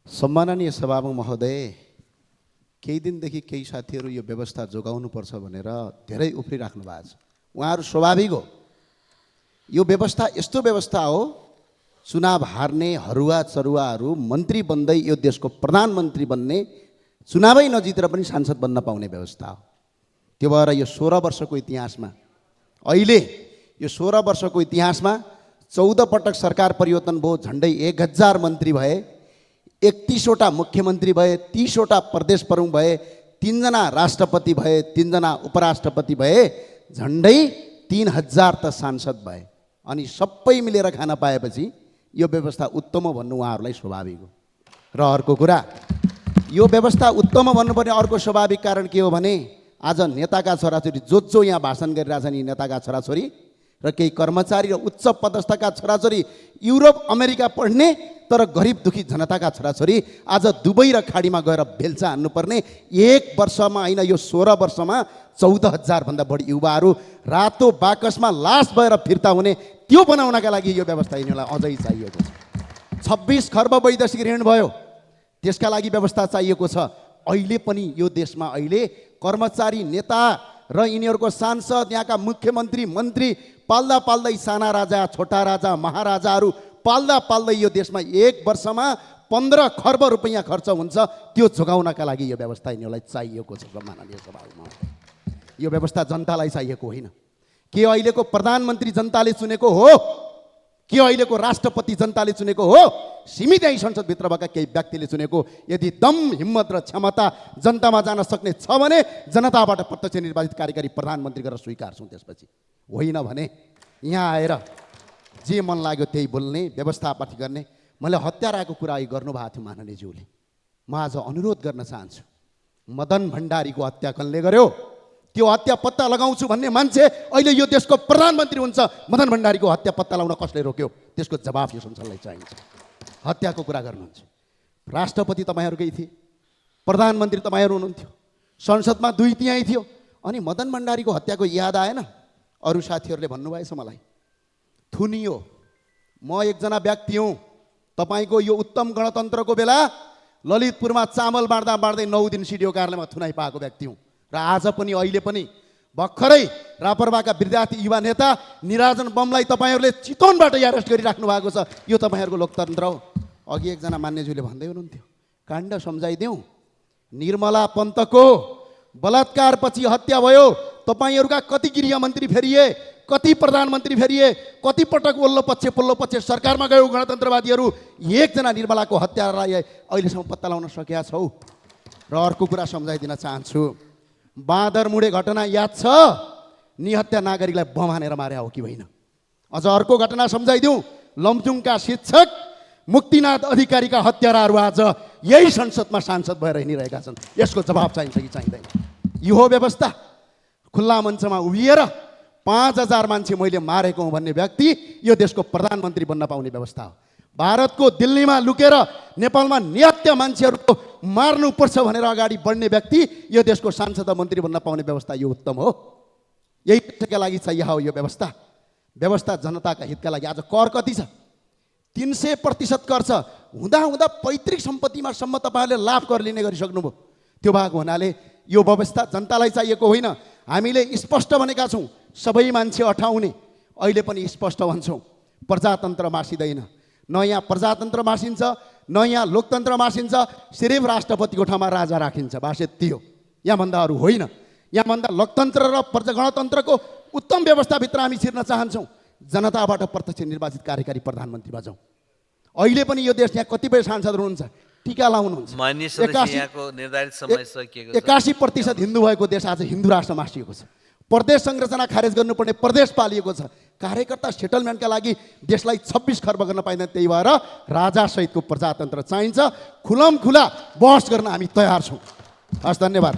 सम्माननीय सभामुख महोदय, केही दिनदेखि केही साथीहरू यो व्यवस्था जोगाउनुपर्छ भनेर धेरै उफ्रिराख्नु भएको छ। उहाँहरू स्वाभाविक हो। यो व्यवस्था यस्तो व्यवस्था हो, चुनाव हार्ने हरुवा चरुवाहरू मन्त्री बन्दै यो देशको प्रधानमन्त्री बन्ने, चुनावै नजितेर पनि सांसद बन्न पाउने व्यवस्था हो। त्यो भएर यो 16 वर्षको इतिहासमा, अहिले यो 16 वर्षको इतिहासमा 14 पटक सरकार परिवर्तन भयो, झन्डै 1000 मन्त्री भए, 31वटा मुख्यमन्त्री भए, 30वटा प्रदेश प्रमुख भए, 3 जना राष्ट्रपति भए, 3 जना उपराष्ट्रपति भए, झन्डै 3000 त सांसद भए। अनि सबै मिलेर खान पाएपछि यो व्यवस्था उत्तम हो भन्नु उहाँहरूलाई स्वाभाविक हो। र अर्को कुरा, यो व्यवस्था उत्तम भन्नुपर्ने अर्को स्वाभाविक कारण के हो भने आज नेताका छोराछोरी जो यहाँ भाषण गरिरहेछन्, यी नेताका छोराछोरी र केही कर्मचारी र उच्च पदस्थका छोराछोरी युरोप अमेरिका पढ्ने तर गरिब दुखी जनताका छोराछोरी आज दुबई र खाडीमा गएर बेल्चा हान्नुपर्ने, 1 वर्षमा होइन यो 16 वर्षमा 14,000 भन्दा बढी युवाहरू रातो बाकसमा लास भएर फिर्ता हुने, त्यो बनाउनका लागि यो व्यवस्था यिनीहरूलाई अझै चाहिएको छ। 26 खर्ब वैदेशिक ऋण भयो, त्यसका लागि व्यवस्था चाहिएको छ। अहिले पनि यो देशमा अहिले कर्मचारी, नेता र यिनीहरूको सांसद, यहाँका मुख्यमन्त्री, मन्त्री पाल्दा पाल्दै साना राजा, छोटा राजा, महाराजाहरू पाल्दा पाल्दै यो देशमा 1 वर्षमा 15 खर्ब रुपैयाँ खर्च हुन्छ। त्यो जोगाउनका लागि यो व्यवस्था यिनीहरूलाई चाहिएको छ। सम्माननीय सभामा, यो व्यवस्था जनतालाई चाहिएको होइन। के अहिलेको प्रधानमन्त्री जनताले चुनेको हो? के अहिलेको राष्ट्रपति जनताले चुनेको हो? सीमित यही संसदभित्र भएका केही व्यक्तिले चुनेको। यदि दम, हिम्मत र क्षमता जनतामा जान सक्ने छ भने जनताबाट प्रत्यक्ष निर्वाचित कार्यकारी प्रधानमन्त्री गरेर स्वीकार्छौँ। त्यसपछि होइन भने यहाँ आएर जे मन लाग्यो त्यही बोल्ने, व्यवस्थापाती गर्ने। मैले हत्याराको कुरा गर्नुभएको थियो माननीयज्यूले। म आज अनुरोध गर्न चाहन्छु, मदन भण्डारीको हत्या कसले गर्यो? त्यो हत्या पत्ता लगाउँछु भन्ने मान्छे अहिले यो देशको प्रधानमन्त्री हुन्छ। मदन भण्डारीको हत्या पत्ता लगाउन कसले रोक्यो? त्यसको जवाफ यो संसदलाई चाहिन्छ। हत्याको कुरा गर्नुहुन्छ, राष्ट्रपति तपाईँहरूकै थिए, प्रधानमन्त्री तपाईँहरू हुनुहुन्थ्यो, संसदमा 2 तिहाई थियो। अनि मदन भण्डारीको हत्याको याद आएन? अरू साथीहरूले भन्नुभएछ मलाई, थुनियो। म एकजना व्यक्ति हुँ, तपाईँको यो उत्तम गणतन्त्रको बेला ललितपुरमा चामल बाँड्दा बाँड्दै 9 दिन सिडिओ कार्यालयमा थुनाइ पाएको व्यक्ति हुँ। र आज पनि, अहिले पनि भर्खरै रापरवाका विद्यार्थी युवा नेता निराजन बमलाई तपाईँहरूले चितवनबाट अरेस्ट गरिराख्नु भएको छ। यो तपाईँहरूको लोकतन्त्र हो? अघि एकजना मान्यज्यूले भन्दै हुनुहुन्थ्यो, काण्ड सम्झाइदेऊ, निर्मला पन्तको बलात्कारपछि हत्या भयो। तपाईँहरूका कति गृहमन्त्री फेरिए, कति प्रधानमन्त्री फेरिए, कति पटक वल्लो पक्ष सरकारमा गयो गणतन्त्रवादीहरू। एकजना निर्मलाको हत्यालाई अहिलेसम्म पत्ता लगाउन सकेका छौ? र अर्को कुरा सम्झाइदिन चाहन्छु, बाँदरमुढे घटना याद छ? निहत्या नागरिकलाई बम हानेर मारे हो कि होइन? अझ अर्को घटना सम्झाइदिउँ, लमजुङका शिक्षक मुक्तिनाथ अधिकारीका हत्याराहरू आज यही संसदमा सांसद भएर हिँडिरहेका छन्। यसको जवाब चाहिन्छ कि चाहिँदैन? यो हो व्यवस्था? खुल्ला मञ्चमा उभिएर 5000 मान्छे मैले मारेको हुँ भन्ने व्यक्ति यो देशको प्रधानमन्त्री बन्न पाउने व्यवस्था हो? भारतको दिल्लीमा लुकेर नेपालमा निहत्या मान्छेहरूको मार्नुपर्छ भनेर अगाडि बढ्ने व्यक्ति यो देशको सांसद मन्त्री बन्न पाउने व्यवस्था यो उत्तम हो? यही देशका लागि चाहिए हो यो व्यवस्था? व्यवस्था जनताका हितका लागि। आज कर कति छ? 300% कर छ। हुँदा पैतृक सम्पत्तिमा सम्म तपाईँहरूले लाभ कर लिने गरिसक्नुभयो। त्यो भएको हुनाले यो व्यवस्था जनतालाई चाहिएको होइन। हामीले स्पष्ट भनेका छौँ, सबै मान्छे अठाउने। अहिले पनि स्पष्ट भन्छौँ, प्रजातन्त्र मासिँदैन। न यहाँ प्रजातन्त्र मासिन्छ, न यहाँ लोकतन्त्र मासिन्छ। सिर्फ राष्ट्रपतिको ठाउँमा राजा राखिन्छ, बास यति हो। यहाँभन्दा अरू होइन। यहाँभन्दा लोकतन्त्र र गणतन्त्रको उत्तम व्यवस्थाभित्र हामी छिर्न चाहन्छौँ। जनताबाट प्रत्यक्ष निर्वाचित कार्यकारी प्रधानमन्त्रीमा जाउँ। अहिले पनि यो देश यहाँ कतिपय सांसदहरू हुनुहुन्छ, टिका लाउनुहुन्छ। 81% हिन्दू भएको देश आज हिन्दू राष्ट्र मासिएको छ। प्रदेश संरचना खारेज गर्नुपर्ने प्रदेश पालिएको छ। कार्यकर्ता सेटलमेन्टका लागि देशलाई 26 खर्ब गर्न पाइँदैन। त्यही भएर राजासहितको प्रजातन्त्र चाहिन्छ। खुलम खुला बहस गर्न हामी तयार छौँ। हस्, धन्यवाद।